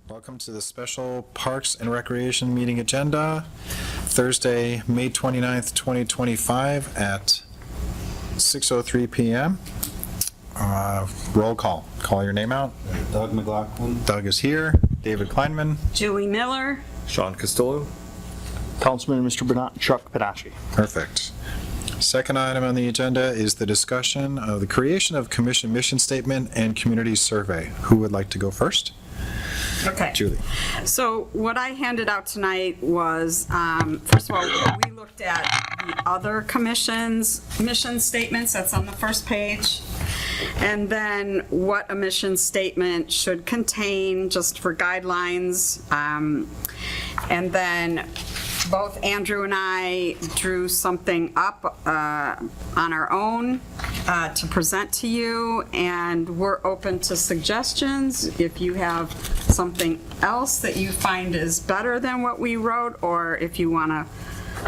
Welcome to the special Parks and Recreation meeting agenda, Thursday, May 29th, 2025 at 6:03 p.m. Roll call. Call your name out. Doug McLaughlin. Doug is here. David Kleinman. Julie Miller. Sean Castillo. Councilman Mr. Chuck Panacci. Perfect. Second item on the agenda is the discussion of the creation of commission mission statement and community survey. Who would like to go first? Okay. Julie. So what I handed out tonight was, first of all, we looked at the other commissions' mission statements. That's on the first page. And then what a mission statement should contain, just for guidelines. And then both Andrew and I drew something up on our own to present to you, and we're open to suggestions. If you have something else that you find is better than what we wrote, or if you want to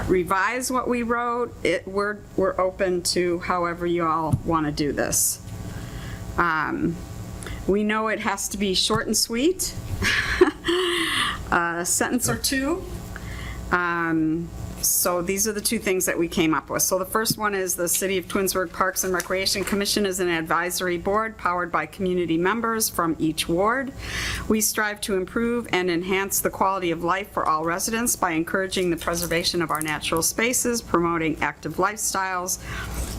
revise what we wrote, we're open to however you all want to do this. We know it has to be short and sweet, a sentence or two. So these are the two things that we came up with. So the first one is the City of Twinsburg Parks and Recreation Commission is an advisory board powered by community members from each ward. We strive to improve and enhance the quality of life for all residents by encouraging the preservation of our natural spaces, promoting active lifestyles,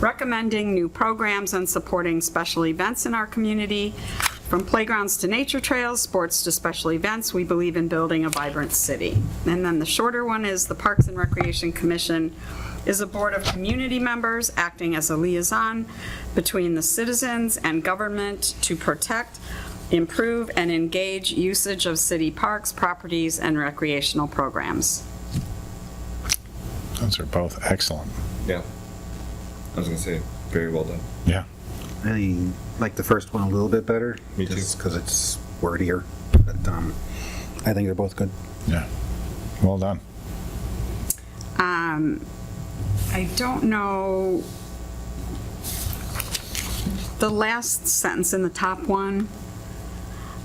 recommending new programs, and supporting special events in our community. From playgrounds to nature trails, sports to special events, we believe in building a vibrant city. And then the shorter one is the Parks and Recreation Commission is a board of community members acting as a liaison between the citizens and government to protect, improve, and engage usage of city parks, properties, and recreational programs. Those are both excellent. Yeah. I was going to say, very well done. Yeah. I like the first one a little bit better. Me too. Just because it's wordier. But I think they're both good. Yeah. Well done. I don't know, the last sentence in the top one,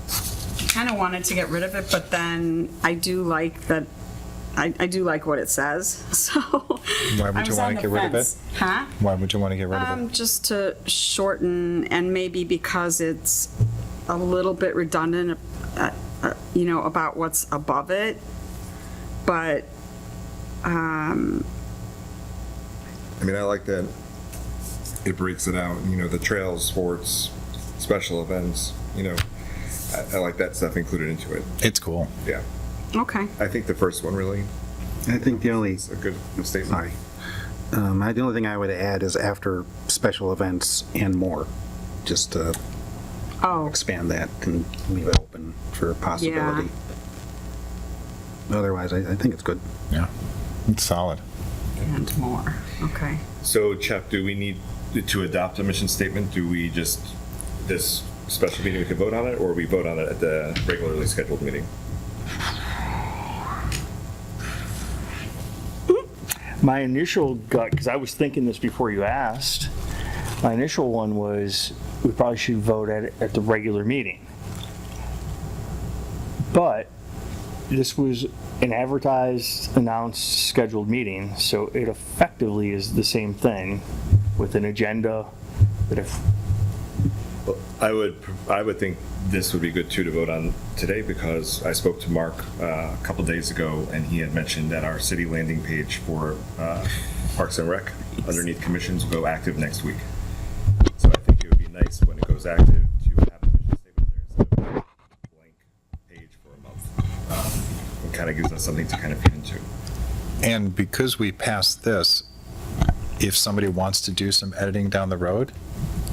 I kind of wanted to get rid of it, but then I do like that, I do like what it says, so. Why would you want to get rid of it? Huh? Why would you want to get rid of it? Just to shorten, and maybe because it's a little bit redundant, about what's above it, but, I like that it breaks it out, the trails, sports, special events, I like that stuff included into it. It's cool. Yeah. okay. I think the first one really I think the only, is a good statement. sorry. The only thing I would add is after special events and more, just to Oh, expand that and leave it open for possibility. Otherwise, I think it's good. Yeah. It's solid. and more, okay. So, Chuck, do we need to adopt a mission statement? Do we just, this special meeting, we can vote on it, or we vote on it at the regularly scheduled meeting? My initial gut, because I was thinking this before you asked, my initial one was we probably should vote at the regular meeting. But this was an advertised, announced, scheduled meeting, so it effectively is the same thing with an agenda that if... Well, I would think this would be good too to vote on today, because I spoke to Mark a couple days ago, and he had mentioned that our city landing page for Parks and Rec underneath commissions will go active next week. So I think it would be nice when it goes active to have a mission statement there instead of a blank page for a month. It kind of gives us something to kind of feed into. And because we passed this, if somebody wants to do some editing down the road,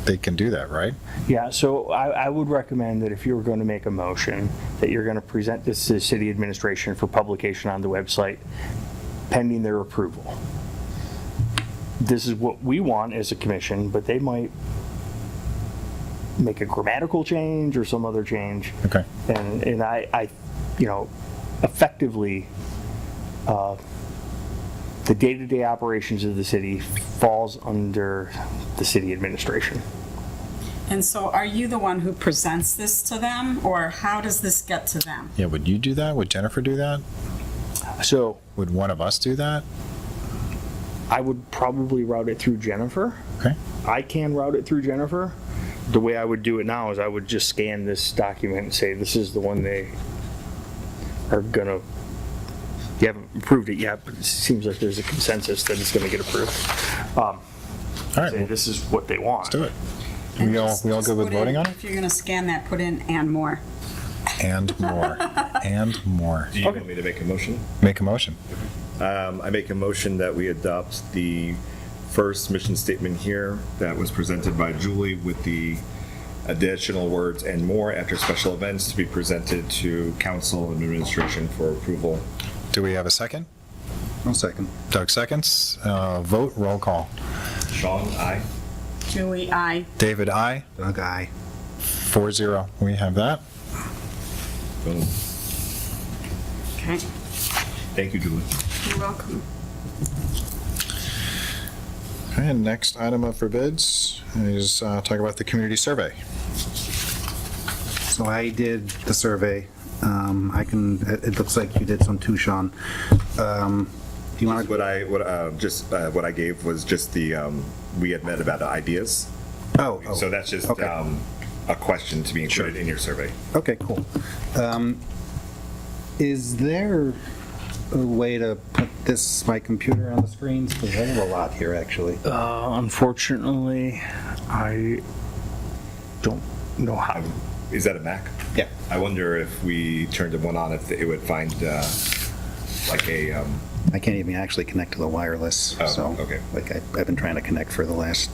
they can do that, right? Yeah, so I would recommend that if you were going to make a motion, that you're going to present this to the city administration for publication on the website, pending their approval. This is what we want as a commission, but they might make a grammatical change or some other change. Okay. And I effectively, the day-to-day operations of the city falls under the city administration. And so are you the one who presents this to them, or how does this get to them? Yeah, would you do that? Would Jennifer do that? So Would one of us do that? I would probably route it through Jennifer. Okay. I can route it through Jennifer. The way I would do it now is I would just scan this document and say, this is the one they are gonna, you haven't approved it yet, but it seems like there's a consensus that it's gonna get approved. All right, Say well, this is what they want. let's do it. And We all just good with put in- voting on it? If you're gonna scan that, put in "and more." And more. And more. Do you want me to make a motion? Make a motion. I make a motion that we adopt the first mission statement here that was presented by Julie with the additional words "and more" after special events to be presented to council and administration for approval. Do we have a second? One second. Doug seconds. Vote, roll call. Sean, aye. Julie, I. David, aye. Doug, aye. 4-0. We have that. Boom. Okay, Thank you, Julie. you're welcome. Okay, and next item up for bids is talk about the community survey. So I did the survey. It looks like you did some too, Sean. Do you want to? What I gave was just the, we had met about ideas. Oh. So that's just Okay. a question to be included in your survey. Okay, cool. Is there a way to put my computer on the screens? Because I have a lot here, actually. Unfortunately, I don't know how. Is that a Mac? Yeah. I wonder if we turned one on, if it would find like a, I can't even actually connect to the wireless. Oh, So, okay. like, I've been trying to connect for the last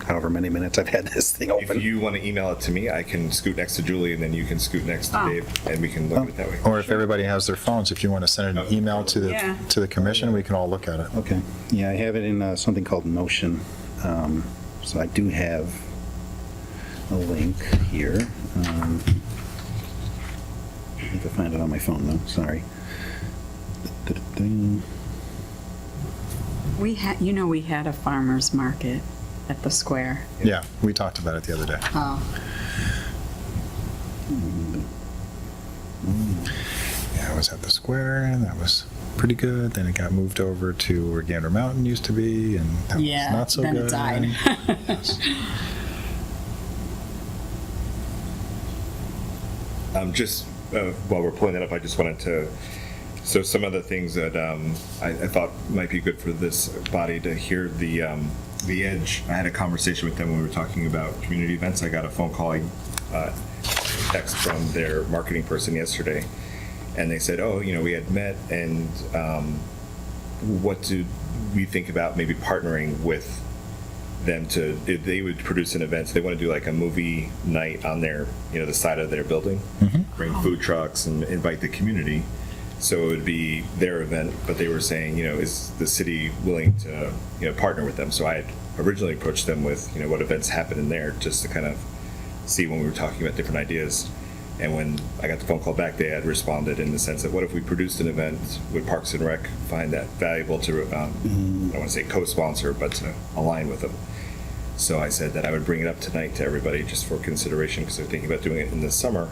however many minutes I've had this thing if open. you want to email it to me, I can scoot next to Julie and then you can scoot next to Oh. Dave and we can look at it that way. Or if everybody has their phones, if you want to send an email to Yeah. the commission, we can all look at it. Okay. Yeah, I have it in something called Notion. So I do have a link here. I have to find it on my phone, though. Sorry. We had a farmer's market at the square. Yeah, we talked about it the other day. Oh. Yeah, I was at the square, and that was pretty good. Then it got moved over to where Gander Mountain used to be, and that was not so then good. it died. Just while we're pulling that up, I just wanted to, so some of the things that I thought might be good for this body to hear the Edge. I had a conversation with them when we were talking about community events. I got a phone call, text from their marketing person yesterday, and they said, oh, we had met, and what do we think about maybe partnering with them to, if they would produce an event, so they want to do like a movie night on their, the side of their building, bring food trucks and invite the community. So it would be their event, but they were saying, is the city willing to, partner with them? So I had originally approached them with, what events happen in there, just to kind of see when we were talking about different ideas. And when I got the phone call back, they had responded in the sense that, what if we produced an event, would Parks and Rec find that valuable to, I don't want to say co-sponsor, but to align with them? So I said that I would bring it up tonight to everybody just for consideration, because they're thinking about doing it in the summer.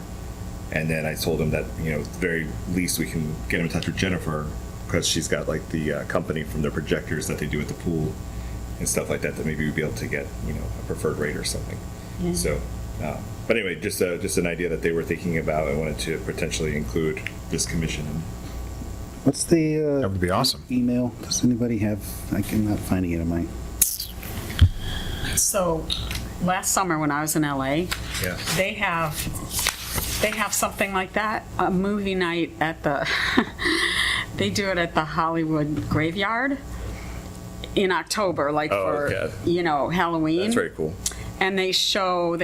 And then I told them that, very least we can get them in touch with Jennifer, because she's got like the company from their projectors that they do at the pool and stuff like that, that maybe we'd be able to get, a preferred rate or something. Yeah. So, but anyway, just an idea that they were thinking about. I wanted to potentially include this commission. What's the That would be awesome. email? Does anybody have? I'm not finding it in my. So, last summer when I was in LA, Yeah. they have something like that, a movie night at the, they do it at the Hollywood Graveyard in October, like Oh, for, okay. Halloween. That's very cool. And they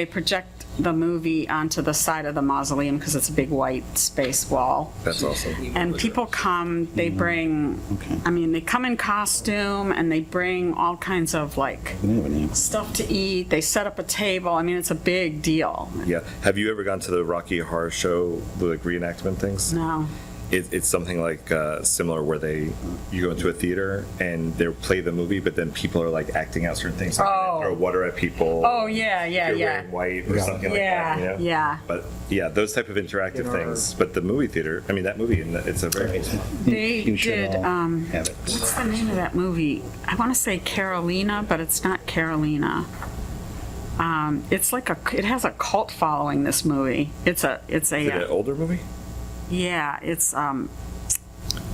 project the movie onto the side of the mausoleum because it's a big white space wall. That's awesome. And people come, they bring, they come in costume and they bring all kinds of like stuff to eat. They set up a table. It's a big deal. Yeah. Have you ever gone to the Rocky Horror Show, the reenactment things? No. it's something like similar where you go into a theater and they play the movie, but then people are like acting out certain things, like Oh. throw water at people. Oh, yeah, yeah, You're yeah. wearing white or something like Yeah, that. You know? yeah. But yeah, those type of interactive things. But the movie theater, I mean, that movie, it's a very cool spot. They You should did, all have it. what's the name of that movie? I want to say Carolina, but it's not Carolina. It's like it has a cult following, this movie. It's a, Is it an older movie? yeah, it's,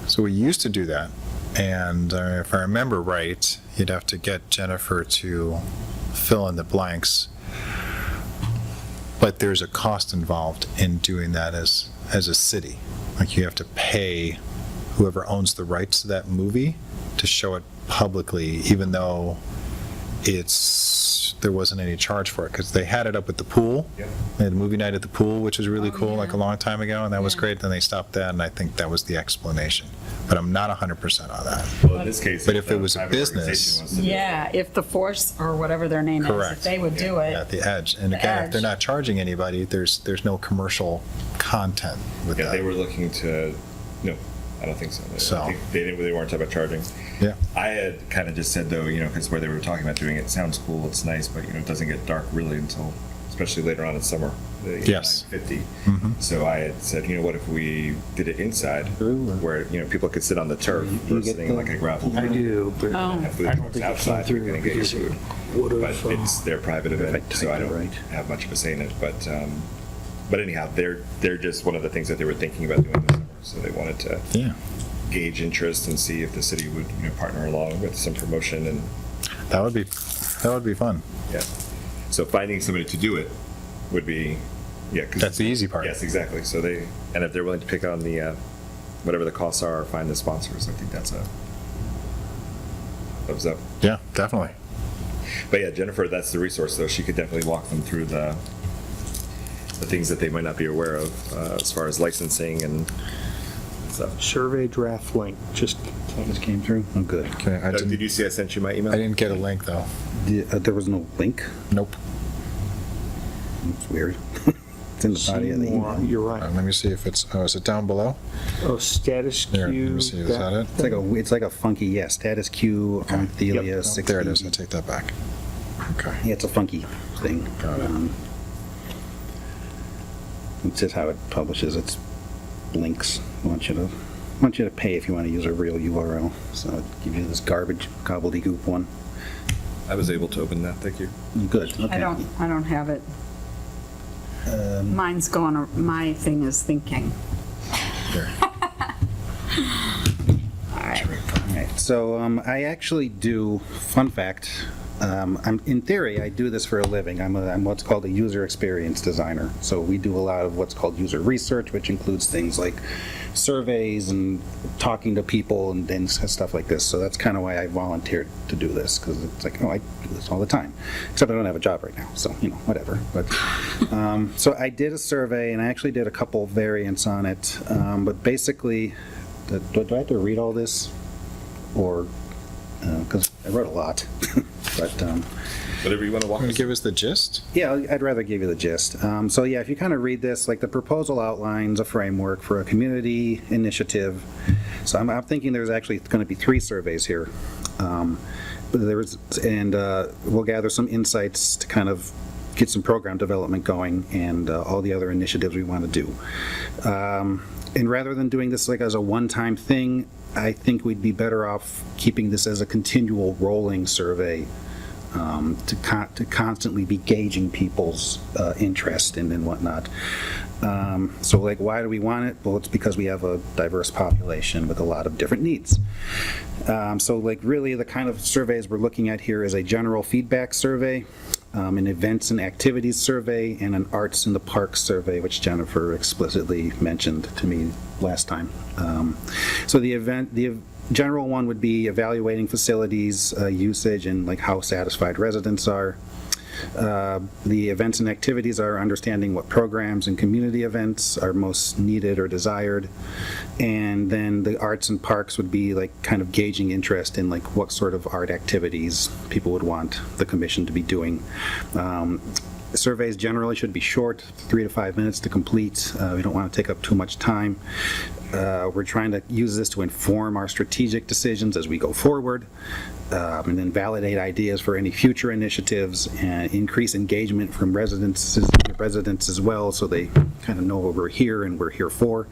So we used to do that, and if I remember right, you'd have to get Jennifer to fill in the blanks. But there's a cost involved in doing that as a city. Like you have to pay whoever owns the rights to that movie to show it publicly, even though there wasn't any charge for it, because they had it up at the pool. Yep. They had a movie night at the pool, which was really cool, yeah. like a long time ago, and that was Yeah. great. Then they stopped that, and I think that was the explanation. But I'm not 100% on that. Well, in this case, But if the it was a private business- organization wants to do it. yeah, if the Force or whatever their name is, Correct. if they would do At it. the edge. And The again, if they're edge. not charging anybody, there's no commercial content with Yeah, they that. were looking to, no, I don't think so. So- I think they weren't talking about charging. Yeah. I had kind of just said though, because where they were talking about doing it sounds cool, it's nice, but it doesn't get dark really until, especially later on in summer. Yes. 9:50. So I had said, what if we did it inside, where people could sit on the turf you or get sitting in like a gravel. I do, but Oh. Have food I don't think it outside, came you're through gonna get your because it food. would But have. it's their private event, I so I typed it don't right. have much of a say in it. But anyhow, they're just one of the things that they were thinking about doing this summer. So they wanted to Yeah. gauge interest and see if the city would partner along with some promotion and That would be fun. yeah. So finding somebody to do it would be 'cause That's the easy part. Yes, exactly. So if they're willing to pick on the whatever the costs are or find the sponsors, I think that's a thumbs up. Yeah, definitely. But yeah, Jennifer, that's the resource though. She could definitely walk them through the things that they might not be aware of as far as licensing and stuff. Survey draft link, just Just came through? Oh, good. Okay, I Did didn't, you see I sent you my email? I didn't get a link though. There was no link? Nope. It's weird. It's in the body of the see more. email. You're right. Let me see if is it down below? Oh, status There, let queue. me see, is that it? It's like a funky, status queue, Thelia, Yep. 16. There it is, I take that back. Okay. Yeah, it's a funky thing. Got it. It's just how it publishes its links. I want you to pay if you want to use a real URL. So it gives you this garbage gobbledygook one. I was able to open that. Thank you. Good. Okay. I don't have it. Mine's going, my thing is thinking. Here. All right. All right. So I actually do. Fun fact. In theory, I do this for a living. I'm what's called a user experience designer. So we do a lot of what's called user research, which includes things like surveys and talking to people and stuff like this. So that's kind of why I volunteered to do this, because it's like, I do this all the time. Except I don't have a job right now, so whatever. But so I did a survey, and I actually did a couple variants on it. But basically, do I have to read all this, or because I wrote a lot? But Whatever you want to walk Can you us give us the gist? yeah, I'd rather give you the gist. So yeah, if you kind of read this, like the proposal outlines a framework for a community initiative. So I'm thinking there's actually going to be 3 surveys here. We'll gather some insights to kind of get some program development going and all the other initiatives we want to do. And rather than doing this like as a one-time thing, I think we'd be better off keeping this as a continual rolling survey to constantly be gauging people's interest and whatnot. So like, why do we want it? Well, it's because we have a diverse population with a lot of different needs. So like really the kind of surveys we're looking at here is a general feedback survey, an events and activities survey, and an arts in the parks survey, which Jennifer explicitly mentioned to me last time. So the general one would be evaluating facilities usage and like how satisfied residents are. The events and activities are understanding what programs and community events are most needed or desired. And then the arts and parks would be like kind of gauging interest in like what sort of art activities people would want the commission to be doing. The surveys generally should be short, 3 to 5 minutes to complete. We don't want to take up too much time. We're trying to use this to inform our strategic decisions as we go forward, and then validate ideas for any future initiatives and increase engagement from residents as well, so they kind of know what we're here and we're here for.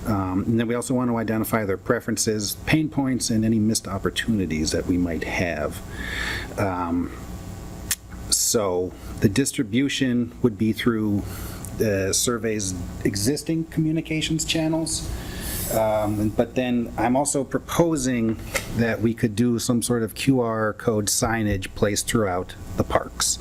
And then we also want to identify their preferences, pain points, and any missed opportunities that we might have. So the distribution would be through the survey's existing communications channels. But then I'm also proposing that we could do some sort of QR code signage placed throughout the parks.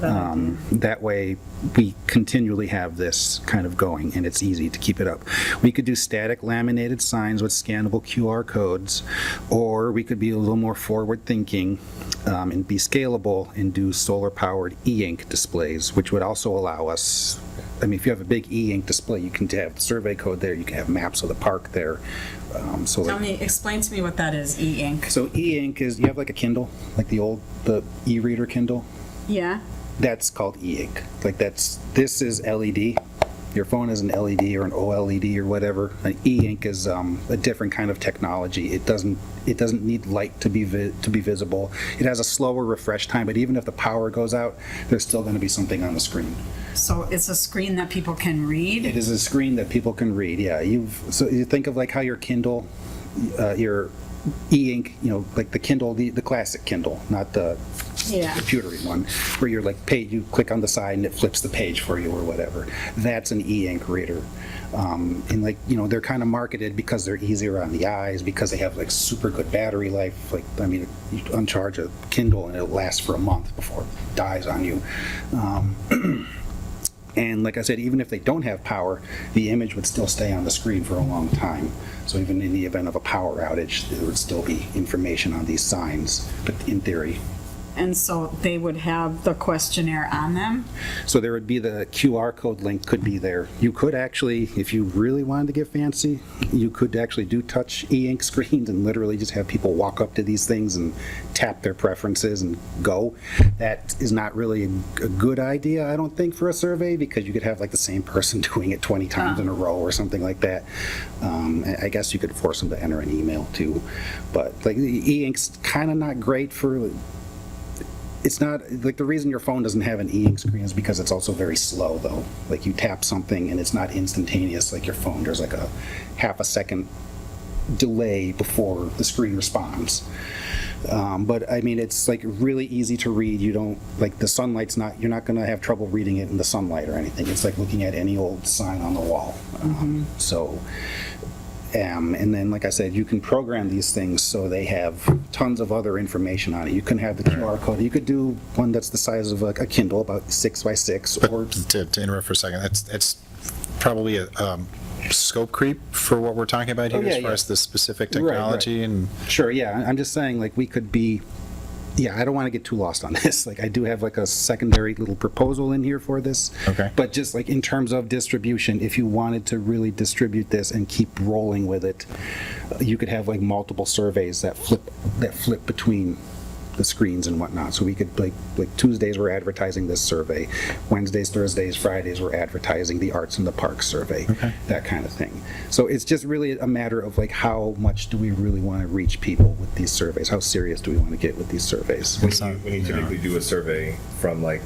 That way we continually have this kind of going, and it's easy to keep it up. We could do static laminated signs with scannable QR codes, or we could be a little more forward-thinking and be scalable and do solar-powered e-ink displays, which would also allow us, I mean, if you have a big e-ink display, you can have the survey code there, you can have maps of the park there. Explain to me what that is, e-ink. So e-ink is, you have like a Kindle, like the e-reader Kindle? Yeah. That's called e-ink. Like this is LED. Your phone is an LED or an OLED or whatever. An e-ink is a different kind of technology. It doesn't need light to be visible. It has a slower refresh time, but even if the power goes out, there's still going to be something on the screen. So it's a screen that people can read? It is a screen that people can read, yeah. So you think of like how your Kindle, your e-ink, like the Kindle, the classic Kindle, not the computery one, where you're like you click on the side and it flips the page for you or whatever. That's an e-ink reader. And like, they're kind of marketed because they're easier on the eyes, because they have like super good battery life. Like, I mean, you uncharge a Kindle and it'll last for a month before it dies on you. And like I said, even if they don't have power, the image would still stay on the screen for a long time. So even in the event of a power outage, there would still be information on these signs, but in theory. And so they would have the questionnaire on them? So there would be the QR code link could be there. You could actually, if you really wanted to get fancy, you could actually do touch e-ink screens and literally just have people walk up to these things and tap their preferences and go. That is not really a good idea, I don't think, for a survey, because you could have like the same person doing it 20 times in a row or something like that. I guess you could force them to enter an email too. But like the e-ink's kind of not great for... It's not, like, the reason your phone doesn't have an e-ink screen is because it's also very slow, though. Like, you tap something and it's not instantaneous like your phone. There's like a half a second delay before the screen responds. But I mean, it's like really easy to read. You don't, like, the sunlight's not, you're not going to have trouble reading it in the sunlight or anything. It's like looking at any old sign on the wall. And then, like I said, you can program these things so they have tons of other information on it. You can have the QR code. You could do one that's the size of a Kindle, about 6 by 6. Or To interrupt for a second, that's probably a scope creep for what we're talking about here, as far as the specific technology. Right. And sure, yeah. I'm just saying, like, we could be... Yeah, I don't want to get too lost on this. Like, I do have like a secondary little proposal in here for this. Okay. But just like in terms of distribution, if you wanted to really distribute this and keep rolling with it, you could have like multiple surveys that flip between the screens and whatnot. So we could like Tuesdays we're advertising this survey, Wednesdays, Thursdays, Fridays we're advertising the Arts in the Park survey, that kind of thing. So it's just really a matter of like how much do we really want to reach people with these surveys? How serious do we want to get with these surveys? When you typically do a survey from like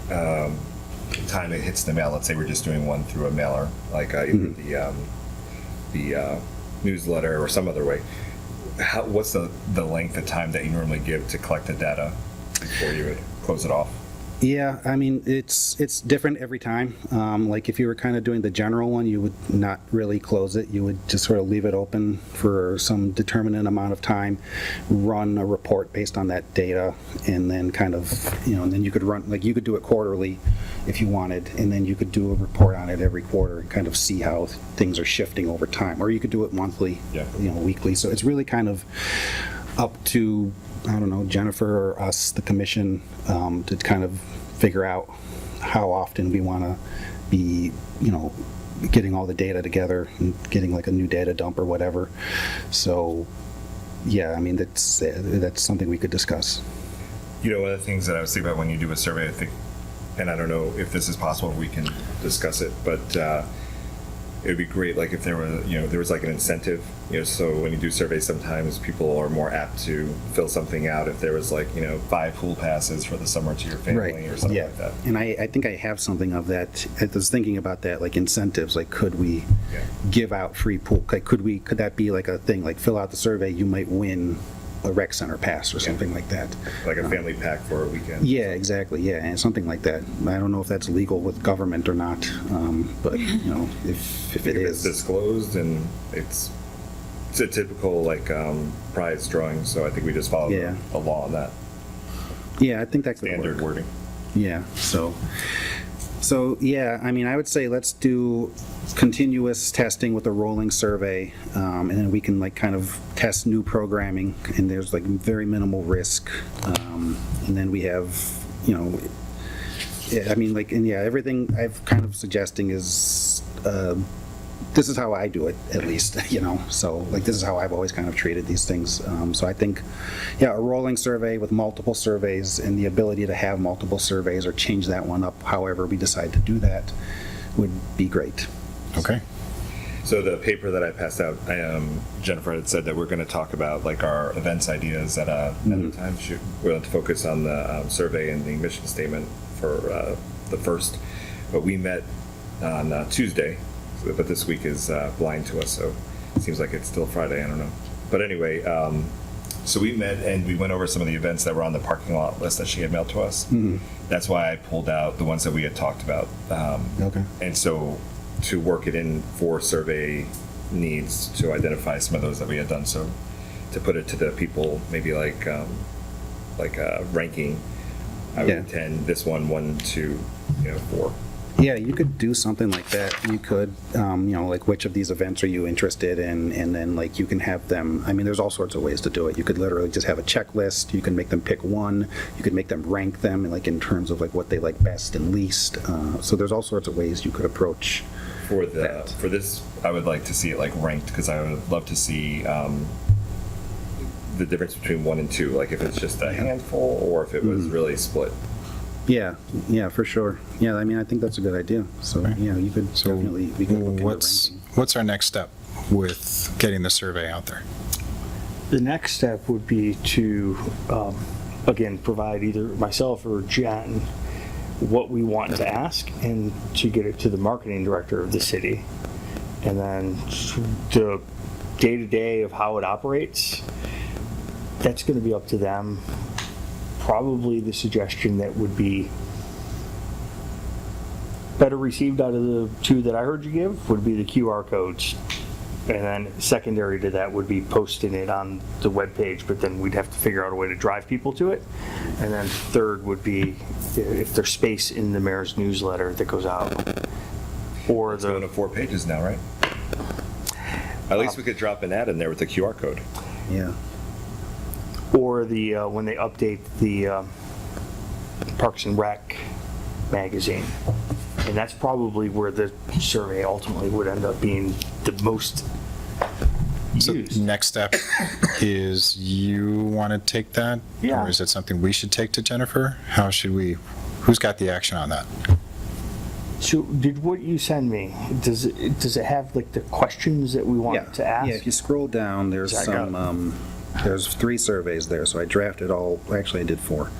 time it hits the mail, let's say we're just doing one through a mailer, like either the newsletter or some other way. What's the length of time that you normally give to collect the data before you would close it off? Yeah, I mean, it's different every time. Like if you were kind of doing the general one, you would not really close it. You would just sort of leave it open for some determinate amount of time, run a report based on that data, and then kind of, and then you could run, like you could do it quarterly if you wanted, and then you could do a report on it every quarter and kind of see how things are shifting over time. Or you could do it monthly, weekly. So it's really kind of up to, I don't know, Jennifer or us, the commission, to kind of figure out how often we want to be, getting all the data together and getting like a new data dump or whatever. So, yeah, I mean, that's something we could discuss. One of the things that I was thinking about when you do a survey, I think and I don't know if this is possible, we can discuss it, but it would be great, like if there were, there was like an incentive, so when you do surveys, sometimes people are more apt to fill something out if there was like, 5 pool passes for the summer to your family or something Yeah. like that. And I think I have something of that. I was thinking about that, like incentives, like could we Yeah. give out free pool? Like could that be like a thing, like fill out the survey, you might win a rec center pass or something like that. Like a family pack for a weekend. Yeah, exactly, yeah, and something like that. I don't know if that's legal with government or not, but, if it If it's is. disclosed and it's a typical like prize drawing, so I think we just follow Yeah. the law on that. Yeah, I think that could Standard work. wording. Yeah, so yeah, I mean, I would say let's do continuous testing with a rolling survey, and then we can like kind of test new programming, and there's like very minimal risk. And then we have, yeah, I mean, like, and yeah, everything I've kind of suggesting is, this is how I do it, at least, so like this is how I've always kind of treated these things. So I think, yeah, a rolling survey with multiple surveys and the ability to have multiple surveys or change that one up however we decide to do that would be great. Okay. So the paper that I passed out, Jennifer had said that we're going to talk about like our events ideas at another time. We're going to focus on the survey and the mission statement for the first. But we met on Tuesday, but this week is blind to us, so it seems like it's still Friday. I don't know. But anyway, so we met and we went over some of the events that were on the parking lot list that she had mailed to us. That's why I pulled out the ones that we had talked about. Okay. And so to work it in for survey needs to identify some of those that we had done. So to put it to the people, maybe like ranking, I would Yeah. intend this one, 1, 2, 4. Yeah, you could do something like that. You could, like which of these events are you interested in? And then like you can have them, I mean, there's all sorts of ways to do it. You could literally just have a checklist. You can make them pick one. You could make them rank them like in terms of like what they like best and least. So there's all sorts of ways you could approach. For that. for this, I would like to see it like ranked because I would love to see the difference between 1 and 2, like if it's just a handful or if it was really split. Yeah, for sure. Yeah, I mean, I think that's a good idea. So, yeah, you could definitely, we could look into ranking. What's our next step with getting the survey out there? The next step would be to, again, provide either myself or Jen what we want to ask and to get it to the marketing director of the city. And then the day-to-day of how it operates, that's going to be up to them. Probably the suggestion that would be better received out of the 2 that I heard you give would be the QR codes. And then secondary to that would be posting it on the webpage, but then we'd have to figure out a way to drive people to it. And then third would be if there's space in the mayor's newsletter that goes out. Or It's going to 4 pages now, right? At least we could drop an ad in there with the QR code. Yeah. or the when they update the Parks and Rec magazine. And that's probably where the survey ultimately would end up being the most So used. next step is you want to take that? Yeah. Or is it something we should take to Jennifer? How should we, who's got the action on that? So did what you send me, does it have like the questions that we want to ask? Yeah, if you scroll down, there's Check out. some, there's 3 surveys there, so I drafted all, actually I did 4.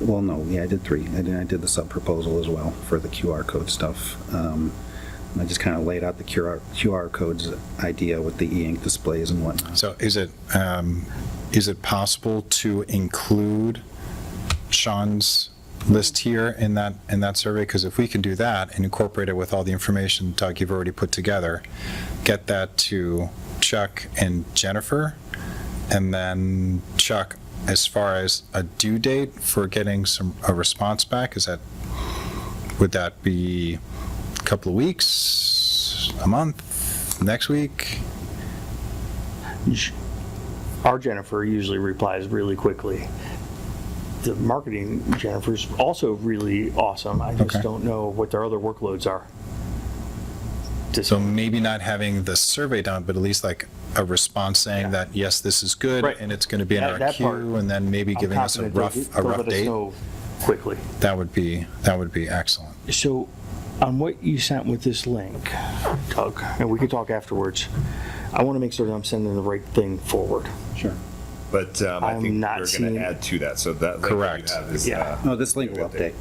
Well, no, yeah, I did 3. I did the sub-proposal as well for the QR code stuff. I just kind of laid out the QR codes idea with the e-ink displays and whatnot. So is it possible to include Sean's list here in that survey? Because if we can do that and incorporate it with all the information, Doug, you've already put together, get that to Chuck and Jennifer, and then Chuck, as far as a due date for getting a response back, would that be a couple of weeks, a month, next week? Our Jennifer usually replies really quickly. The marketing Jennifer's also really awesome. I just Okay. don't know what their other workloads are. So maybe not having the survey done, but at least like a response saying that, yes, this is good, Right. and it's going to be in our That part, queue, and then maybe I'm giving us a confident rough they'll let us date. know quickly. That would be excellent. So on what you sent with this link, Doug, and we could talk afterwards, I want to make sure that I'm sending the right thing forward. Sure. But I I'm think not we're going seeing- to add to that, so that link that Correct. you have is. Yeah. No, this link will update.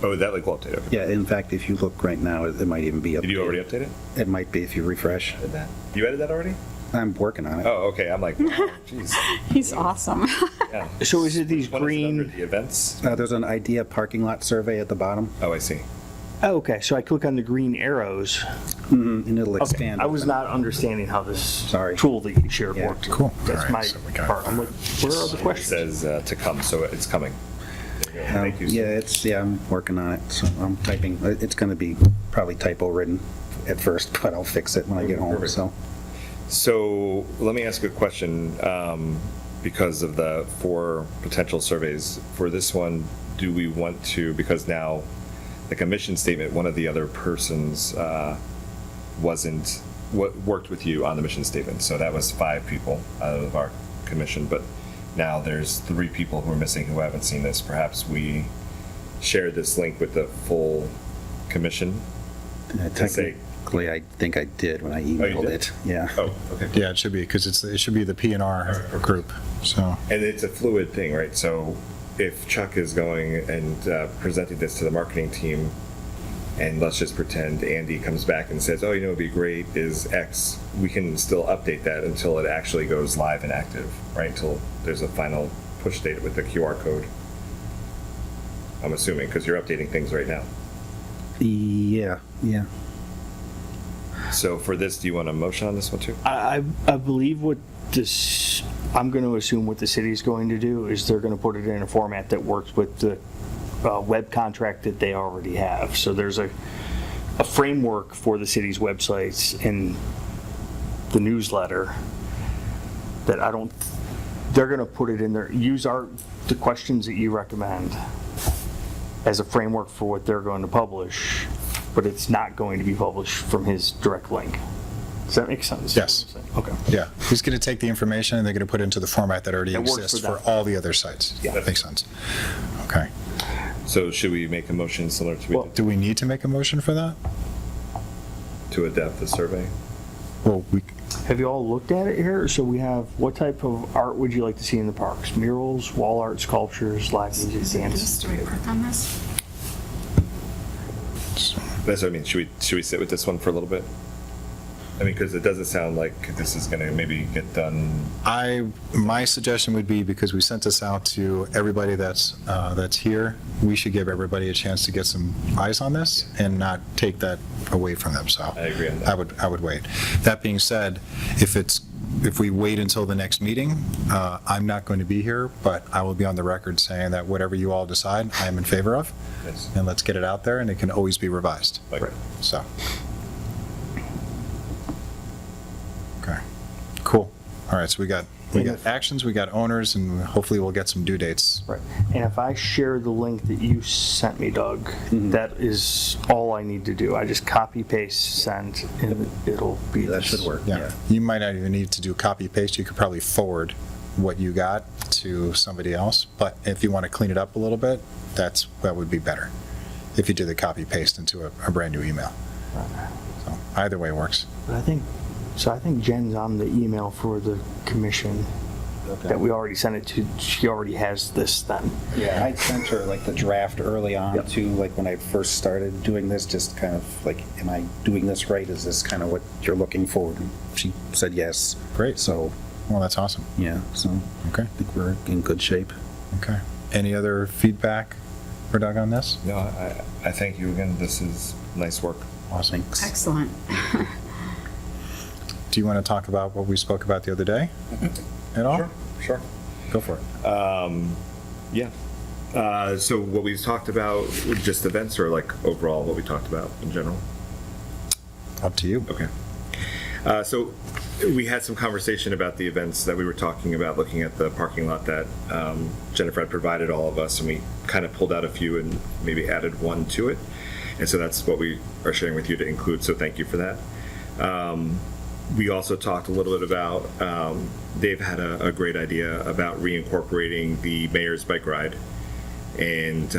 Oh, that link will update, okay. Yeah, in fact, if you look right now, it might even be updated. Did you already update it? It might be if you refresh. Did that? You added that already? I'm working on it. Oh, okay, I'm like, oh, jeez. He's awesome. Yeah. So is it these What is it under green? the events? There's an idea parking lot survey at the bottom, Oh, I see. Oh, okay, so I click on the green arrows. and it'll Okay, expand. I was not understanding how this Sorry. tool that you shared Yeah. worked. Cool. That's All right, my so we got- part. I'm like, where are the It questions? says to come, so it's coming. There you go. Thank you. I'm working on it, so I'm typing. It's going to be probably typo written at first, but I'll fix it when I get home, Perfect. so. So let me ask a question, because of the 4 potential surveys. For this one, do we want to, because now the commission statement, one of the other persons worked with you on the mission statement. So that was 5 people out of our commission, but now there's 3 people who are missing who haven't seen this. Perhaps we share this link with the full commission. To say- Technically, I think I did when I emailed did? it. Yeah. Oh, okay. Yeah, it should be, because it should be the P&R group, so. And it's a fluid thing, right? So if Chuck is going and presenting this to the marketing team, and let's just pretend Andy comes back and says, oh, you know, it'd be great is X, we can still update that until it actually goes live and active, right? Until there's a final push date with the QR code. I'm assuming, because you're updating things right now. Yeah. So for this, do you want a motion on this one too? I believe what this, I'm going to assume what the city's going to do is they're going to put it in a format that works with the web contract that they already have. So there's a framework for the city's websites in the newsletter that they're going to put it in there, use the questions that you recommend as a framework for what they're going to publish, but it's not going to be published from his direct link. Does that make sense? Yes. Okay. Yeah, he's going to take the information and they're going to put it into the format that already That works exists for for them. all the other sites. Yeah, that makes sense. Okay. So should we make a motion similar to Well- we did Do we need to make a motion for that? to adapt the survey? Well, Have you all looked at it here? So we have, what type of art would you like to see in the parks? Murals, wall art, sculptures, live music, dance? Do we work on this? That's what I mean. Should we sit with this one for a little bit? I mean, because it doesn't sound like this is going to maybe get done. my suggestion would be, because we sent this out to everybody that's here, we should give everybody a chance to get some eyes on this and not take that away from them, so. I agree on that. I would wait. That being said, if we wait until the next meeting, I'm not going to be here, but I will be on the record saying that whatever you all decide, I am in favor of, Yes. and let's get it out there, and it can always be revised, Like, so. Okay, cool. All right, so we got actions, we got owners, and hopefully we'll get some due dates. Right. And if I share the link that you sent me, Doug, that is all I need to do. I just copy, paste, send, and it'll be. That should work. Yeah, you might not even need to do copy paste, you could probably forward what you got to somebody else, but if you want to clean it up a little bit, that would be better, if you did the copy paste into a brand new email. So either way works. But I think Jen's on the email for the commission that we already sent it to. She already has this then. Yeah, I sent her like the draft early on Yep. too, like when I first started doing this, just kind of like, am I doing this right? Is this kind of what you're looking for? And she said yes. Great. So, Well, that's awesome. yeah, so Okay, I think we're in good shape. okay. Any other feedback for Doug on this? no, I thank you again. This is nice work. Awesome. Thanks. Excellent. Do you want to talk about what we spoke about the other day at all? Sure. Go for it. Yeah. So what we've talked about, just events or like overall what we talked about in general? Up to you. Okay. So we had some conversation about the events that we were talking about, looking at the parking lot that Jennifer had provided all of us, and we kind of pulled out a few and maybe added one to it. And so that's what we are sharing with you to include, so thank you for that. We also talked a little bit about, Dave had a great idea about reincorporating the mayor's bike ride And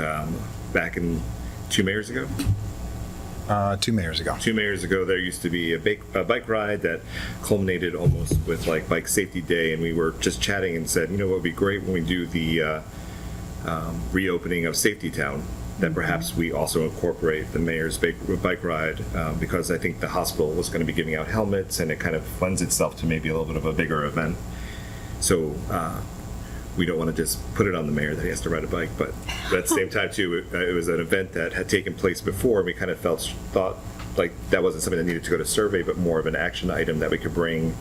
back in 2 mayors ago, 2 mayors ago. 2 mayors ago, there used to be a bike ride that culminated almost with like Bike Safety Day, and we were just chatting and said, you know, what would be great when we do the reopening of Safety Town, that perhaps we also incorporate the mayor's bike ride, because I think the hospital was going to be giving out helmets, and it kind of lends itself to maybe a little bit of a bigger event. So we don't want to just put it on the mayor that he has to ride a bike, but at the same time too, it was an event that had taken place before, and we kind of thought like that wasn't something that needed to go to survey, but more of an action item that we could bring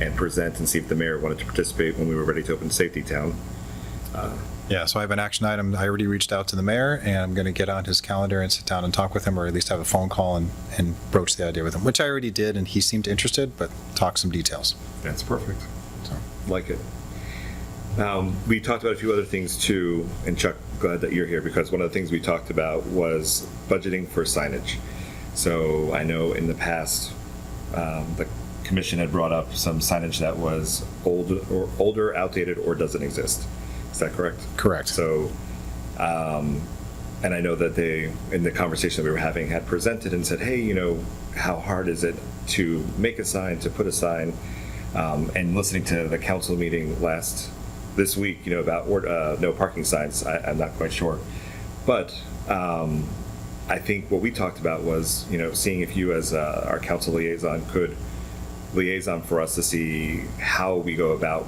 and present and see if the mayor wanted to participate when we were ready to open Safety Town. Yeah, so I have an action item. I already reached out to the mayor, and I'm going to get on his calendar and sit down and talk with him, or at least have a phone call and broach the idea with him, which I already did, and he seemed interested, but talk some details. That's perfect. Like it. We talked about a few other things too, and Chuck, glad that you're here, because one of the things we talked about was budgeting for signage. So I know in the past, the commission had brought up some signage that was older, outdated, or doesn't exist. Is that correct? Correct. So, and I know that they, in the conversation that we were having, had presented and said, hey, you know, how hard is it to make a sign, to put a sign? And listening to the council meeting this week, you know, about no parking signs, I'm not quite sure. But I think what we talked about was, you know, seeing if you as our council liaison could liaison for us to see how we go about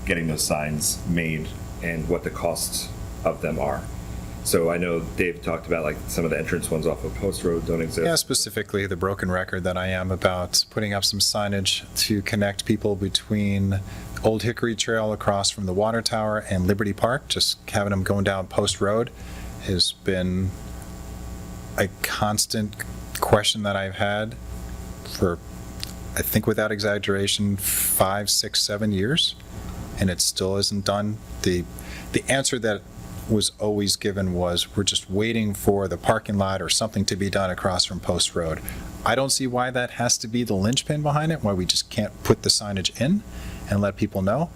getting those signs made and what the costs of them are. So I know Dave talked about like some of the entrance ones off of Post Road don't exist. Yeah, specifically the broken record that I am about putting up some signage to connect people between Old Hickory Trail across from the water tower and Liberty Park. Just having them going down Post Road has been a constant question that I've had for, I think without exaggeration, 5, 6, 7 years, and it still isn't done. The answer that was always given was, we're just waiting for the parking lot or something to be done across from Post Road. I don't see why that has to be the linchpin behind it, why we just can't put the signage in and let people know.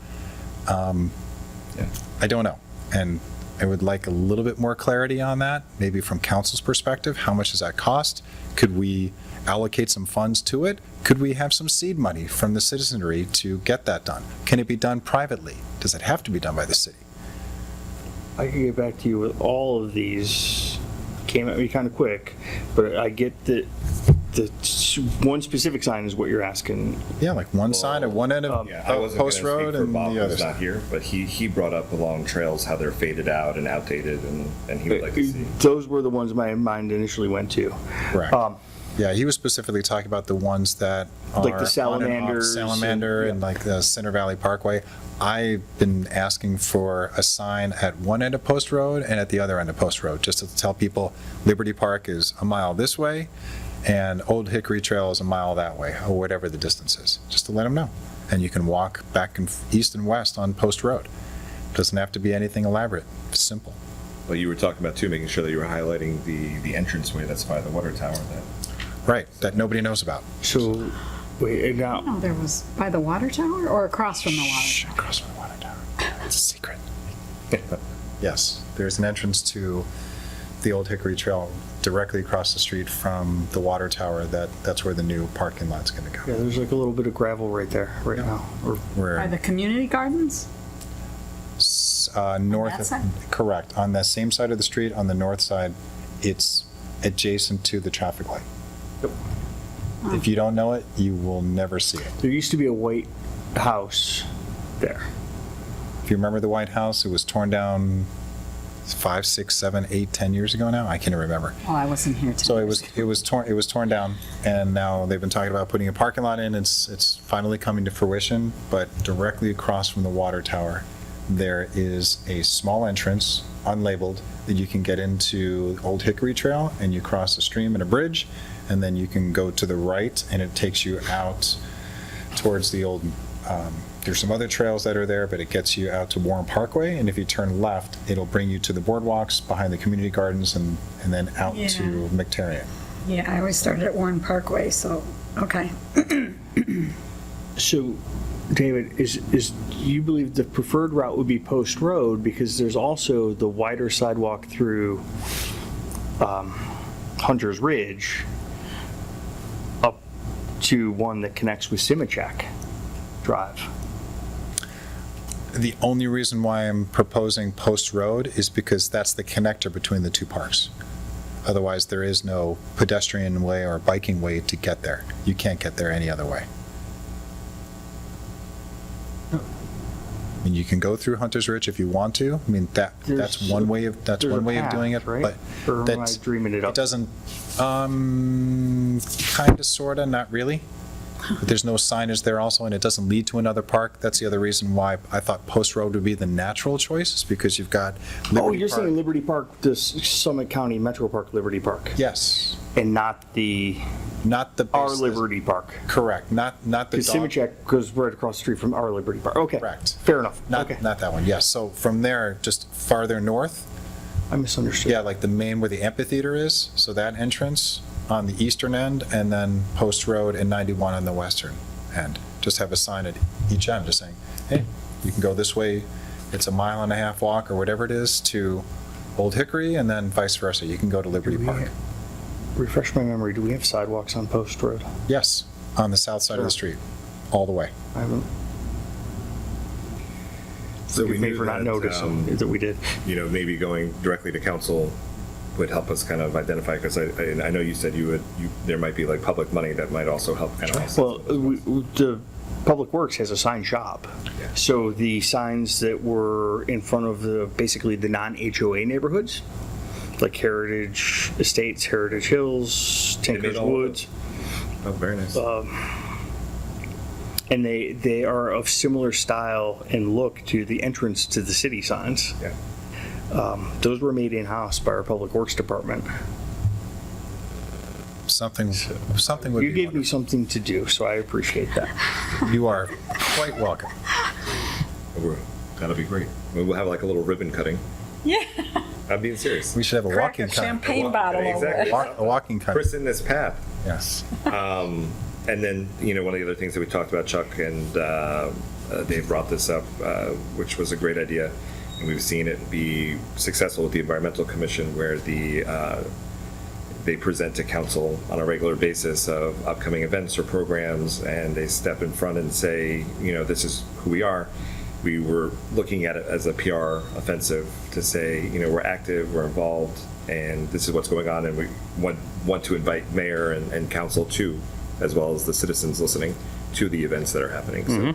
I don't know. And I would like a little bit more clarity on that, maybe from council's perspective. How much does that cost? Could we allocate some funds to it? Could we have some seed money from the citizenry to get that done? Can it be done privately? Does it have to be done by the city? I can get back to you with all of these. Came at me kind of quick, but I get that the one specific sign is what you're asking. Yeah, like one sign at one end of Yeah, I wasn't going to Post speak Road for and Bob, the other who's not side. here, but he brought up along trails how they're faded out and outdated, and he would like to see. Those were the ones my mind initially went to. Correct. Yeah, he was specifically talking about the ones that are Like the Salamanders on and off Salamander and- and like the Center Valley Parkway. I've been asking for a sign at one end of Post Road and at the other end of Post Road, just to tell people Liberty Park is a mile this way and Old Hickory Trail is a mile that way, or whatever the distance is, just to let them know. And you can walk back and east and west on Post Road. Doesn't have to be anything elaborate, it's simple. Well, you were talking about too, making sure that you were highlighting the entranceway that's by the water tower. Right, that nobody knows about. So, wait, now, Oh, there was by the water tower or across from the water Shh, tower? across from the water tower. It's a secret. Yes, there's an entrance to the Old Hickory Trail directly across the street from the water tower. That's where the new parking lot's going to yeah, go. there's like a little bit of gravel right there, right now. Or By Where the community gardens? north, that side? correct, on that same side of the street, on the north side, it's adjacent to the traffic light. If you don't know it, you will never see it. there used to be a white house there. If you remember the White House, it was torn down 5, 6, 7, 8, 10 years ago now. I can't remember. Oh, I wasn't here So today. it was torn down, and now they've been talking about putting a parking lot in. It's finally coming to fruition, but directly across from the water tower, there is a small entrance, unlabeled, that you can get into Old Hickory Trail, and you cross the stream and a bridge, and then you can go to the right, and it takes you out towards the old, there's some other trails that are there, but it gets you out to Warren Parkway, and if you turn left, it'll bring you to the boardwalks behind the community gardens and then out Yeah. to McTarrion. Yeah, I always started at Warren Parkway, so, okay. So, David, you believe the preferred route would be Post Road because there's also the wider sidewalk through Hunter's Ridge up to one that connects with Simachak Drive. The only reason why I'm proposing Post Road is because that's the connector between the two parks. Otherwise, there is no pedestrian way or biking way to get there. You can't get there any other way. I mean, you can go through Hunter's Ridge if you want to. I mean, that's one way of doing it, right? but Or am I that's dreaming it up? It doesn't, kind of, sort of, not really. But there's no signage there also, and it doesn't lead to another park. That's the other reason why I thought Post Road would be the natural choice, is because you've got Liberty Oh, you're Park. saying Liberty Park, the Summit County Metro Park, Liberty Park, Yes, and not the not the our base- Liberty Park. Correct, not the Because dog. Simachak goes right across the street from our Liberty Park. Okay. Correct. Fair enough. Not Okay. not that one. Yes. So from there, just farther north, I misunderstood. yeah, like the main where the amphitheater is. So that entrance on the eastern end, and then Post Road and 91 on the western end. Just have a sign at each end, just saying, hey, you can go this way. It's a 1.5 mile walk or whatever it is to Old Hickory, and then vice versa. You can go to Liberty Park. Refresh my memory. Do we have sidewalks on Post Road? Yes, on the south side of the street, all the way. I haven't. So Forgive me knew for not that, noticing that we did. Maybe going directly to council would help us kind of identify, because I know you said there might be like public money that might also help kind of. Well, the Public Works has a sign shop. Yeah. So the signs that were in front of basically the non-HOA neighborhoods, like Heritage Estates, Heritage Hills, Tinker's all of Woods, Oh, very nice. and they are of similar style and look to the entrance to the city signs. Yeah. Those were made in-house by our Public Works Department. Something would You be gave me something to do, so I appreciate that. wonderful. You are quite welcome. That'll be great. We'll have like a little ribbon cutting. Yeah. I'm being serious. We should have a Crack walking a kind. champagne bottle over Exactly. it. A walking kind. Christen this path. Yes. And then, one of the other things that we talked about, Chuck and Dave brought this up, which was a great idea, and we've seen it be successful with the Environmental Commission, where they present to council on a regular basis of upcoming events or programs, and they step in front and say, this is who we are. We were looking at it as a PR offensive to say, we're active, we're involved, and this is what's going on, and we want to invite mayor and council too, as well as the citizens listening to the events that are happening. So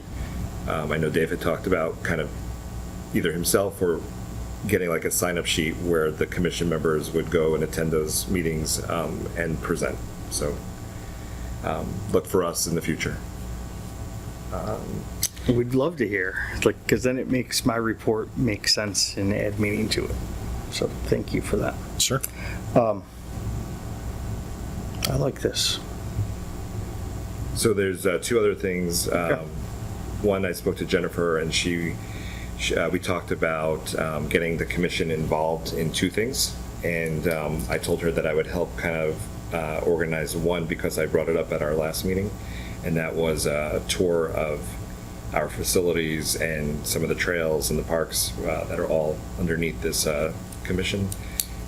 I know Dave had talked about kind of either himself or getting like a sign-up sheet where the commission members would go and attend those meetings and present. So look for us in the future. We'd love to hear, because then it makes my report make sense and add meaning to it. So thank you for that. Sure. I like this. So there's two other things. One, I spoke to Jennifer, and we talked about getting the commission involved in two things. And I told her that I would help kind of organize one, because I brought it up at our last meeting, and that was a tour of our facilities and some of the trails and the parks that are all underneath this commission.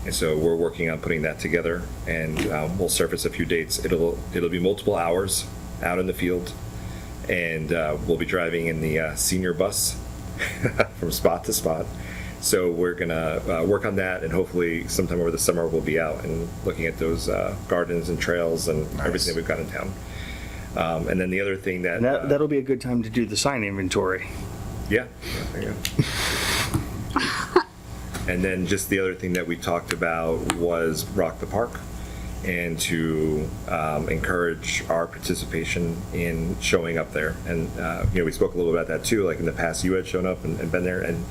And so we're working on putting that together, and we'll surface a few dates. It'll be multiple hours out in the field, and we'll be driving in the senior bus from spot to spot. So we're gonna work on that, and hopefully sometime over the summer we'll be out and looking at those gardens and trails and everything that we've got in town. And then the other thing And that'll be a good time to do the sign inventory. yeah, there you go. And then just the other thing that we talked about was Rock the Park, and to encourage our participation in showing up there. And we spoke a little about that too. Like in the past, you had shown up and been there, and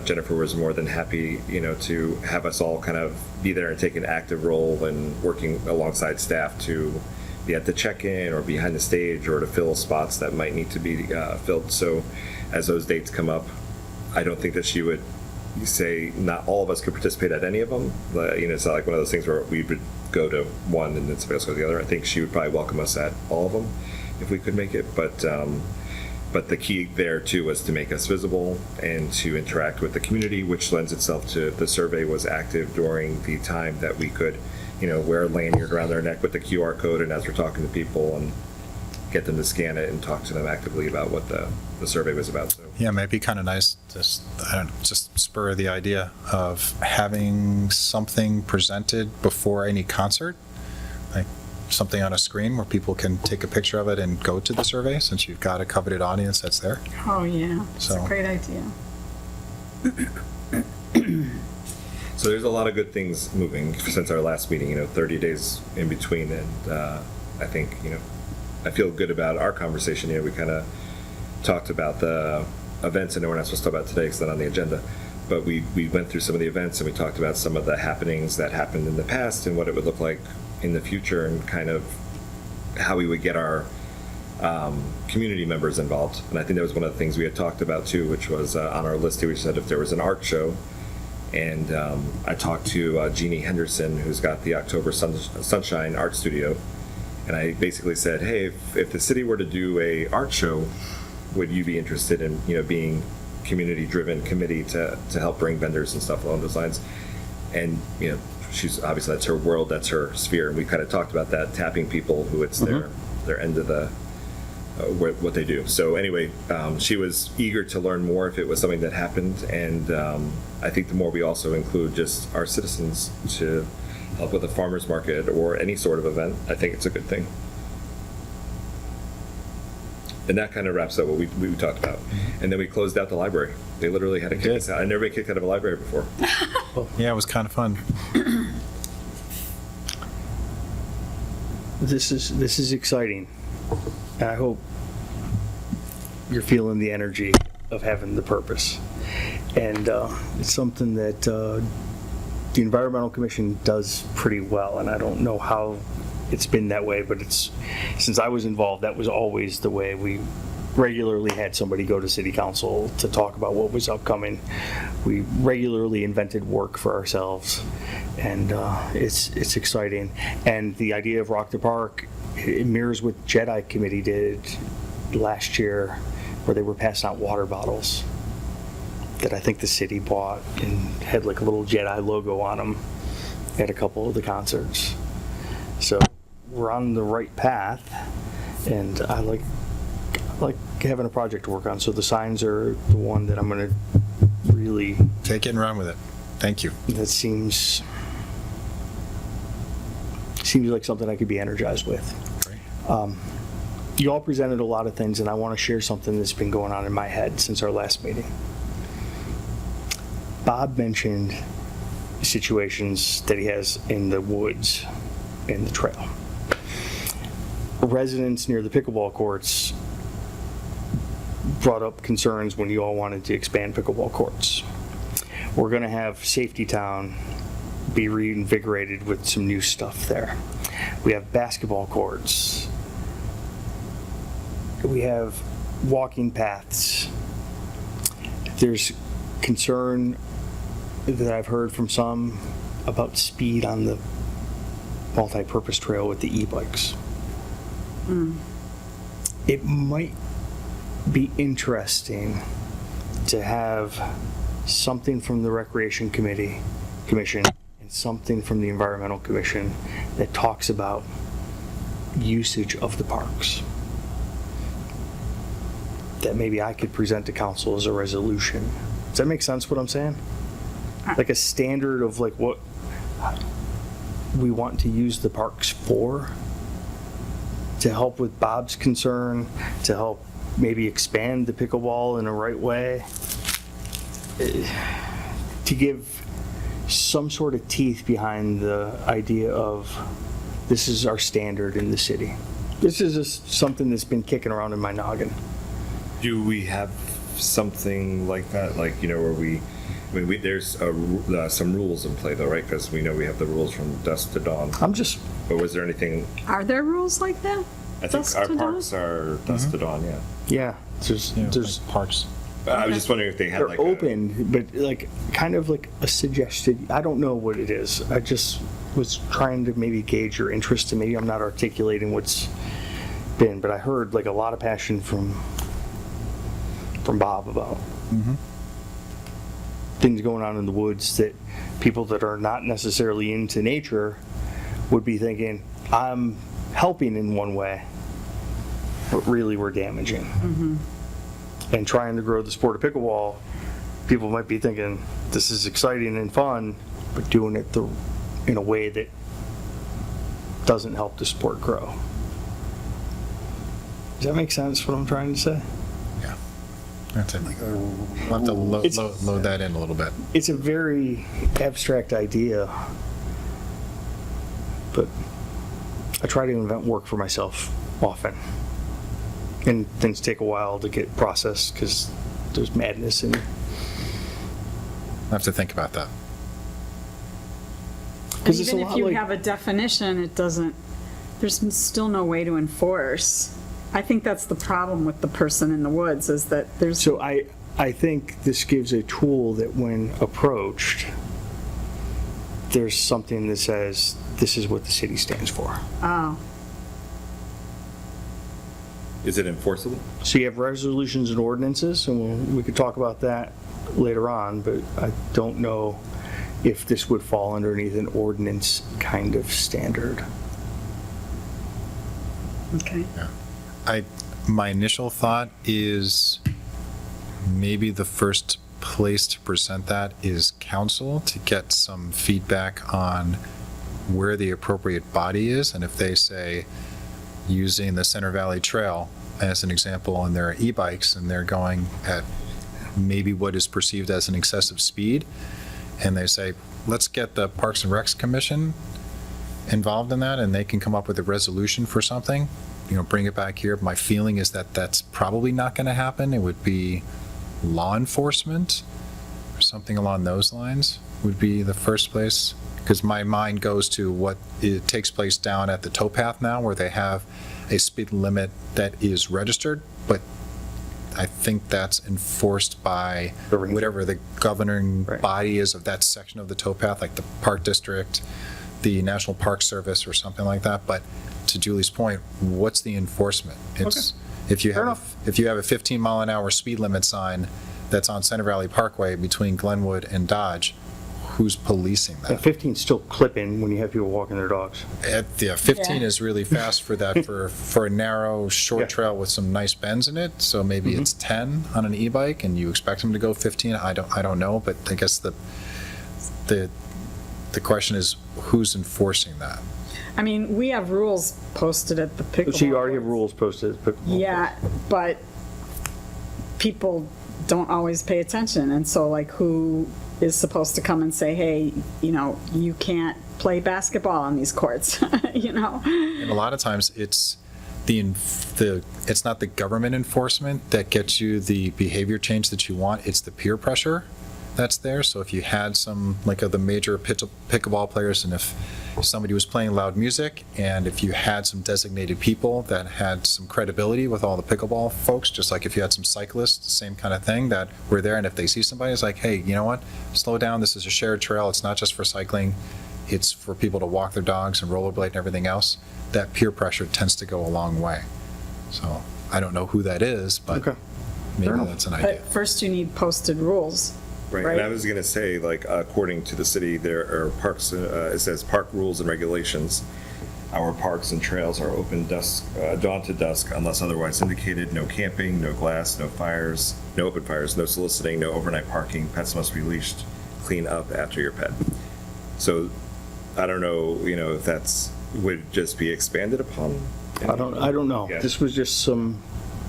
Jennifer was more than happy, to have us all kind of be there and take an active role and working alongside staff to be at the check-in or behind the stage or to fill spots that might need to be filled. So as those dates come up, I don't think that she would say not all of us could participate at any of them. It's not like one of those things where we would go to one and then somebody else go to the other. I think she would probably welcome us at all of them. if we could make it, but the key there too was to make us visible and to interact with the community, which lends itself to the survey was active during the time that we could, wear a lanyard around their neck with the QR code, and as we're talking to people and get them to scan it and talk to them actively about what the survey was about. So Yeah, it might be kind of nice, just spur the idea of having something presented before any concert, like something on a screen where people can take a picture of it and go to the survey, since you've got a coveted audience that's there. Oh, yeah, it's a So- great idea. So there's a lot of good things moving since our last meeting, 30 days in between. And I think, I feel good about our conversation. We kind of talked about the events. I know we're not supposed to talk about today because it's not on the agenda. But we went through some of the events and we talked about some of the happenings that happened in the past and what it would look like in the future and kind of how we would get our community members involved. And I think that was one of the things we had talked about too, which was on our list here. We said if there was an art show. And I talked to Jeannie Henderson, who's got the October Sunshine Art Studio. And I basically said, hey, if the city were to do a art show, would you be interested in, being community-driven committee to help bring vendors and stuff along those lines? And, she's obviously, that's her world, that's her sphere. And we kind of talked about that, tapping people who it's their end of the, what they do. So anyway, she was eager to learn more if it was something that happened. And I think the more we also include just our citizens to help with a farmer's market or any sort of event, I think it's a good thing. And that kind of wraps up what we talked about. And then we closed out the library. They literally had to kick us out. I'd never been kicked out of a library before. Yeah, it was kind of fun. This is exciting. And I hope you're feeling the energy of having the purpose. And it's something that the Environmental Commission does pretty well. And I don't know how it's been that way, but since I was involved, that was always the way. We regularly had somebody go to City Council to talk about what was upcoming. We regularly invented work for ourselves, and it's exciting. And the idea of Rock the Park, it mirrors what Jedi Committee did last year, where they were passing out water bottles that I think the city bought and had like a little Jedi logo on them at a couple of the concerts. So we're on the right path, and I like having a project to work on. So the signs are the one that I'm going to really, Take it and run with it. Thank you. that seems like something I could be energized with. Great. You all presented a lot of things, and I want to share something that's been going on in my head since our last meeting. Bob mentioned situations that he has in the woods, in the trail. Residents near the pickleball courts brought up concerns when you all wanted to expand pickleball courts. We're going to have Safety Town be reinvigorated with some new stuff there. We have basketball courts. We have walking paths. There's concern that I've heard from some about speed on the multi-purpose trail with the e-bikes. It might be interesting to have something from the Recreation Commission and something from the Environmental Commission that talks about usage of the parks. That maybe I could present to council as a resolution. Does that make sense what I'm saying? Like a standard of like what we want to use the parks for, to help with Bob's concern, to help maybe expand the pickleball in the right way, to give some sort of teeth behind the idea of this is our standard in the city. This is just something that's been kicking around in my noggin. Do we have something like that? Like, where there's some rules in play though, right? Because we know we have the rules from dusk to dawn. But was there anything? Are there rules like that? I think Dusk our to dawn? parks are dusk to dawn, yeah. Yeah, there's Like parks. I was just wondering if they had they're like open, but like kind of like a suggested. I don't know what it is. I just was trying to maybe gauge your interest, and maybe I'm not articulating what's been, but I heard like a lot of passion from Bob about things going on in the woods that people that are not necessarily into nature would be thinking, I'm helping in one way, but really we're damaging. And trying to grow the sport of pickleball, people might be thinking, this is exciting and fun, but doing it in a way that doesn't help the sport grow. Does that make sense, what I'm trying to say? Yeah. That's it. We'll have to load that in a little bit. It's a very abstract idea, but I try to invent work for myself often. And things take a while to get processed because there's madness in it. I'll have to think about that. Because it's a Even lot if you like, have a definition, it doesn't, there's still no way to enforce. I think that's the problem with the person in the woods, is that there's, so I think this gives a tool that when approached, there's something that says, this is what the city stands for. oh, Is it enforceable? So you have resolutions and ordinances, and we could talk about that later on, but I don't know if this would fall underneath an ordinance kind of standard. okay. My initial thought is maybe the first place to present that is council, to get some feedback on where the appropriate body is, and if they say, using the Center Valley Trail as an example, and there are e-bikes and they're going at maybe what is perceived as an excessive speed, and they say, let's get the Parks and Recs Commission involved in that, and they can come up with a resolution for something, bring it back here. My feeling is that that's probably not going to happen. It would be law enforcement or something along those lines would be the first place, because my mind goes to what it takes place down at the towpath now, where they have a speed limit that is registered, but I think that's enforced by whatever the governing body is of that section of the towpath, like the Park District, the National Park Service, or something like that. But to Julie's point, what's the enforcement? It's if you have a 15-mile-an-hour speed limit sign that's on Center Valley Parkway between Glenwood and Dodge, who's policing that? 15's still clipping when you have people walking their dogs. 15 Yeah. is really fast for that, for a narrow, short Yeah. trail with some nice bends in it. So maybe it's 10 on an e-bike, and you expect them to go 15. I don't know, but I guess the question is, who's enforcing that? I mean, we have rules posted at the pickleball. So you already have rules posted. Yeah, but people don't always pay attention, and so like, who is supposed to come and say, hey, you can't play basketball on these courts, And a lot of times it's it's not the government enforcement that gets you the behavior change that you want, it's the peer pressure that's there. So if you had some, like, of the major pickleball players, and if somebody was playing loud music, and if you had some designated people that had some credibility with all the pickleball folks, just like if you had some cyclists, same kind of thing, that were there, and if they see somebody, it's like, hey, you know what, slow down, this is a shared trail, it's not just for cycling, it's for people to walk their dogs and rollerblade and everything else. That peer pressure tends to go a long way. So I don't know who that is, but Okay. maybe that's an idea. But first you need posted rules. Right, Right. and I was going to say, like, according to the city, there are parks, it says park rules and regulations. Our parks and trails are open dawn to dusk unless otherwise indicated. No camping, no glass, no fires, no open fires, no soliciting, no overnight parking. Pets must be leashed. Clean up after your pet. So I don't know, if that's, would just be expanded upon? I don't know. Yeah. This was just some,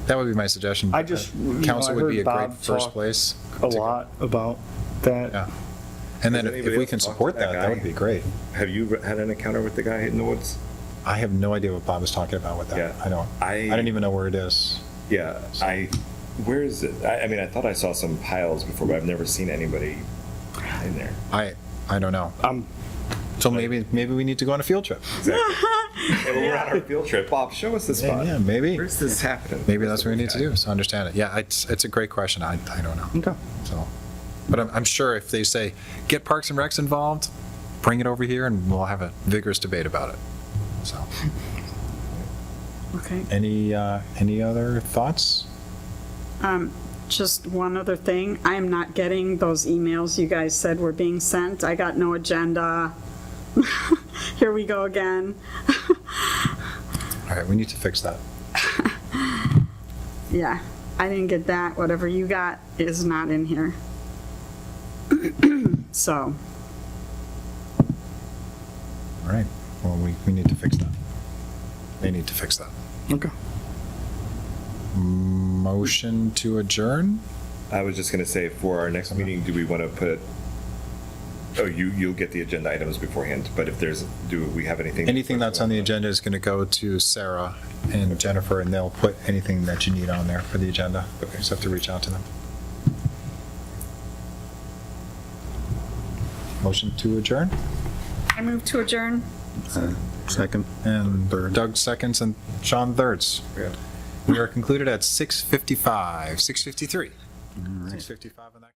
That would be my suggestion. I just, Council I would be heard a great Bob first talk place. a lot about that. Yeah. And then Has if anybody we else can talked to support that that, that guy? would be great. Have you had an encounter with the guy in the woods? I have no idea what Bob was talking about with that. Yeah. I don't. I don't even know where it is. Yeah, where is it? I mean, I thought I saw some piles before, but I've never seen anybody in there. I don't know. So maybe we need to go on a field trip. Exactly. And we're on our field trip. Bob, show us the spot. Yeah, maybe. Where's this happening? Maybe that's what we need to do, is understand it. Yeah, it's a great question. I don't know. Okay. So, but I'm sure if they say, get Parks and Recs involved, bring it over here and we'll have a vigorous debate about it. So, Okay. Any other thoughts? Just one other thing, I am not getting those emails you guys said were being sent. I got no agenda. Here we go again. All right, we need to fix that. Yeah, I didn't get that. Whatever you got is not in here. So, All right, well, we need to fix that. They need to fix that. Okay. Motion to adjourn? I was just gonna say, for our next meeting, do we want to put, oh, you'll get the agenda items beforehand, but if there's, do we have anything? Anything that's on the agenda is going to go to Sarah and Jennifer, and they'll put anything that you need on there for the agenda. Okay. Just have to reach out to them. Motion to adjourn? I move to adjourn. Second. And Doug seconds and Sean thirds. Yeah. We are concluded at 6:55, 6:53. 6:55 on that.